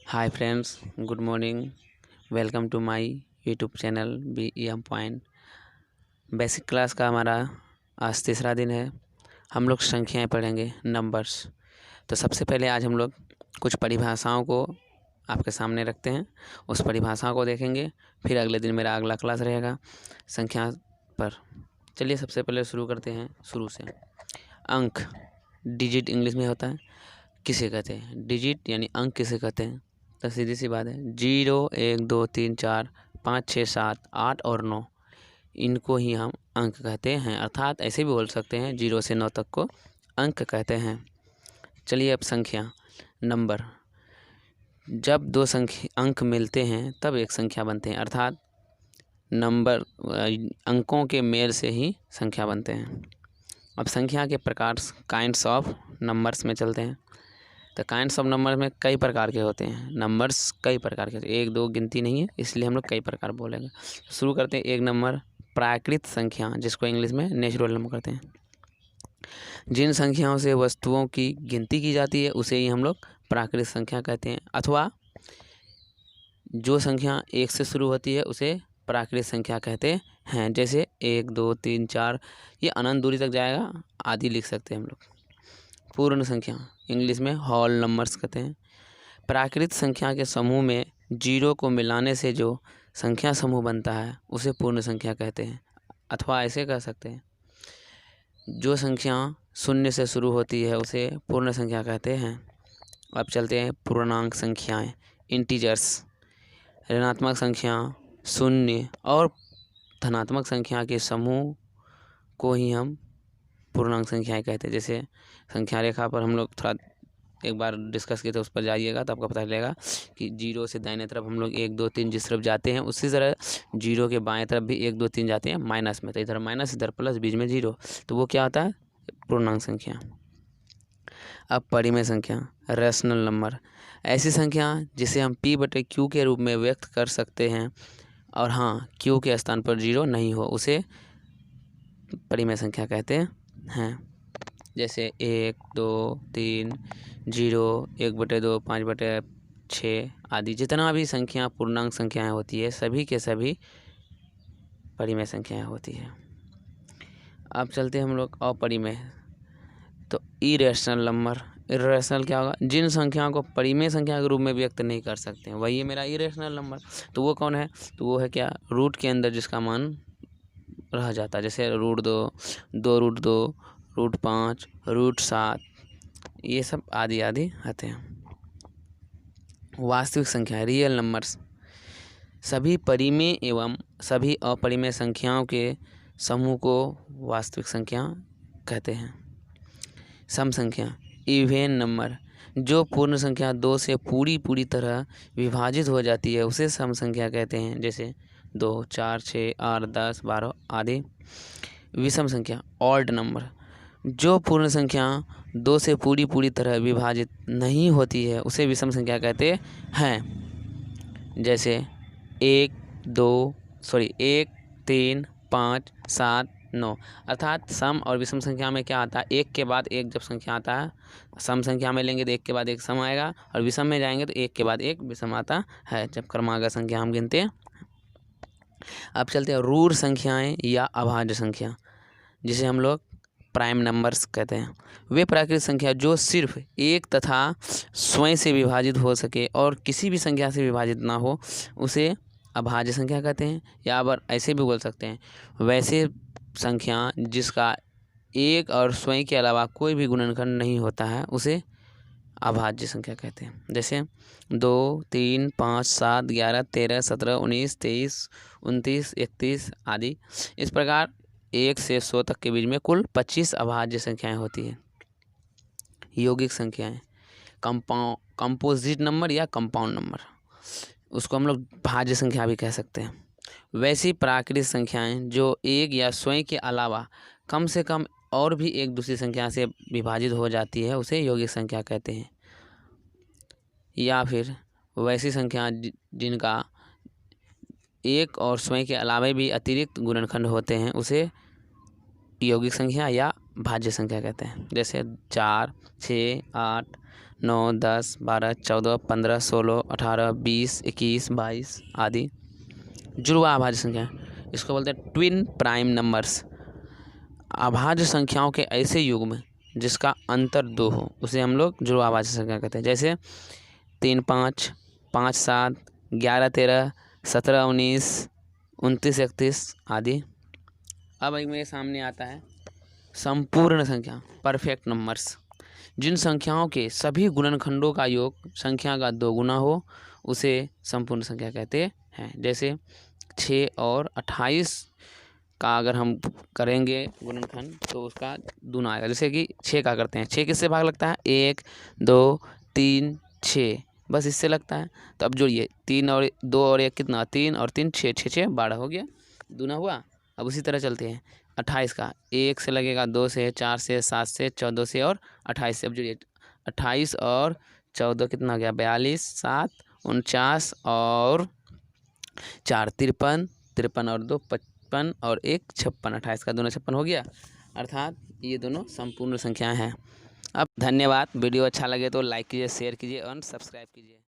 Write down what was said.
Hi friends, good morning. Welcome to my YouTube channel BEM point. Basic class का हमारा आज तीसरा दिन है। हम लोग संख्याएं पढ़ेंगे, नंबर्स। तो सबसे पहले आज हम लोग कुछ परिभाषाओं को आपके सामने रखते हैं, उस परिभाषाओं को देखेंगे। फिर अगले दिन मेरा अगला क्लास रहेगा संख्या पर। चलिए सबसे पहले शुरू करते हैं शुरू से। अंक, डिजिट इंग्लिश में होता है, किसे कहते हैं? डिजिट यानी अंक किसे कहते हैं? तो सीधी सी बात है, 0 1 2 3 4 5 6 7 8 और 9, इनको ही हम अंक कहते हैं। अर्थात ऐसे भी बोल सकते हैं 0 से 9 तक को अंक कहते हैं। चलिए अब संख्या, नंबर। जब दो संख्या अंक मिलते हैं तब एक संख्या बनते हैं। अर्थात नंबर अंकों के मेल से ही संख्या बनते हैं। अब संख्या के प्रकार, काइंड्स ऑफ नंबर्स में चलते हैं। तो काइंड्स ऑफ नंबर में कई प्रकार के होते हैं। नंबर्स कई प्रकार के, एक दो गिनती नहीं है, इसलिए हम लोग कई प्रकार बोलेंगे। शुरू करते हैं। एक नंबर, प्राकृत संख्या, जिसको इंग्लिश में नेचुरल नंबर कहते हैं। जिन संख्याओं से वस्तुओं की गिनती की जाती है उसे ही हम लोग प्राकृत संख्या कहते हैं। अथवा जो संख्या 1 से शुरू होती है उसे प्राकृत संख्या कहते हैं। जैसे 1 2 3 4, ये अनंत दूरी तक जाएगा, आदि लिख सकते हैं हम लोग। पूर्ण संख्या, इंग्लिश में होल नंबर्स कहते हैं। प्राकृत संख्या के समूह में 0 को मिलाने से जो संख्या समूह बनता है उसे पूर्ण संख्या कहते हैं। अथवा ऐसे कह सकते हैं, जो संख्या 0 से शुरू होती है उसे पूर्ण संख्या कहते हैं। अब चलते हैं पूर्णांक संख्याएं, इंटीजर्स। ऋणात्मक संख्या, शून्य और धनात्मक संख्या के समूह को ही हम पूर्णांक संख्याएं कहते हैं। जैसे संख्या रेखा पर हम लोग थोड़ा एक बार डिस्कस किए थे, उस पर जाइएगा तो आपको पता चलेगा कि 0 से दाहिने तरफ हम लोग 1 2 3 जिस तरफ जाते हैं, उसी तरह 0 के बाएं तरफ भी 1 2 3 जाते हैं माइनस में। तो इधर माइनस, इधर प्लस, बीच में 0, तो वो क्या होता है? पूर्णांक संख्या। अब परिमेय संख्या, रैशनल नंबर। ऐसी संख्या जिसे हम P/Q के रूप में व्यक्त कर सकते हैं और हाँ, Q के स्थान पर 0 नहीं हो, उसे परिमेय संख्या कहते हैं। जैसे 1 2 3 0 1/2 5/6 आदि। जितना भी संख्या पूर्णांक संख्याएं होती है सभी के सभी परिमेय संख्याएं होती है। अब चलते हैं हम लोग अपरिमेय। तो इरेशनल नंबर। इरेशनल क्या होगा? जिन संख्याओं को परिमेय संख्या के रूप में व्यक्त नहीं कर सकते हैं, वही है मेरा इरेशनल नंबर। तो वो कौन है? तो वो है क्या? रूट के अंदर जिसका मान रह जाता है। जैसे √2, 2√2, √5, √7, ये सब आदि आदि आते हैं। वास्तविक संख्या, रियल नंबर्स। सभी परिमेय एवं सभी अपरिमेय संख्याओं के समूह को वास्तविक संख्या कहते हैं। सम संख्या, इवन नंबर। जो पूर्ण संख्या 2 से पूरी तरह विभाजित हो जाती है उसे सम संख्या कहते हैं। जैसे 2 4 6 8 10 12 आदि। विषम संख्या, ऑड नंबर। जो पूर्ण संख्या 2 से पूरी तरह विभाजित नहीं होती है उसे विषम संख्या कहते हैं। जैसे 1 3 5 7 9। अर्थात सम और विषम संख्या में क्या आता है? एक के बाद एक जब संख्या आता है, सम संख्या में लेंगे तो एक के बाद एक सम आएगा, और विषम में जाएंगे तो एक के बाद एक विषम आता है जब क्रमागत संख्या हम गिनते हैं। अब चलते हैं रूढ़ संख्याएं या अभाज्य संख्या, जिसे हम लोग प्राइम नंबर्स कहते हैं। वे प्राकृतिक संख्या जो सिर्फ एक तथा स्वयं से विभाजित हो सके और किसी भी संख्या से विभाजित ना हो उसे अभाज्य संख्या कहते हैं। या अगर ऐसे भी बोल सकते हैं, वैसे संख्या जिसका एक और स्वयं के अलावा कोई भी गुणनखंड नहीं होता है उसे अभाज्य संख्या कहते हैं। जैसे 2 3 5 7 11 13 17 19 23 29 31 आदि। इस प्रकार 1 से 100 तक के बीच में कुल 25 अभाज्य संख्याएं होती हैं। यौगिक संख्याएं, कंपोजिट नंबर या कंपाउंड नंबर, उसको हम लोग भाज्य संख्या भी कह सकते हैं। वैसी प्राकृतिक संख्याएं जो एक या स्वयं के अलावा कम से कम और भी एक दूसरी संख्या से विभाजित हो जाती है उसे यौगिक संख्या कहते हैं। या फिर वैसी संख्या जिनका एक और स्वयं के अलावा भी अतिरिक्त गुणनखंड होते हैं उसे यौगिक संख्या या भाज्य संख्या कहते हैं। जैसे 4 6 8 9, 10, 12, 14, 15, 16, 18, 20, 21, 22 आदि जुड़वा अभाज्य संख्या। इसको बोलते हैं ट्विन प्राइम नंबर्स। अभाज्य संख्याओं के ऐसे युग्म जिसका अंतर 2 हो उसे हम लोग जुड़वा अभाज्य संख्या कहते हैं। जैसे 3, 5, 5, 7, 11, 13, 17, 19, 29, 31 आदि। अब एक मेरे सामने आता है संपूर्ण संख्या, परफेक्ट नंबर्स। जिन संख्याओं के सभी गुणनखंडों का योग संख्या का 2 गुना हो उसे संपूर्ण संख्या कहते हैं। जैसे 6 और 28 का अगर हम करेंगे गुणनखंड तो उसका दूना आएगा। जैसे कि 6 का करते हैं, 6 किससे भाग लगता है? 1, 2, 3, 6, बस इससे लगता है। तो अब जोड़िए 3 और 2 और 1 कितना? 3 और 3 6, 6, 6 12 हो गया, दूना हुआ। अब उसी तरह चलते हैं 28 का 1 से लगेगा, 2 से, 4 से, 7 से, 14 से और 28 से। अब जोड़िए 28 और 14 कितना हो गया? 42, 7, 49 और 4 53, 53 और 2 55 और 1 56। 28 का दूना 56 हो गया, अर्थात ये दोनों संपूर्ण संख्याएं हैं। अब धन्यवाद। वीडियो अच्छा लगे तो लाइक कीजिए, शेयर कीजिए और सब्सक्राइब कीजिए।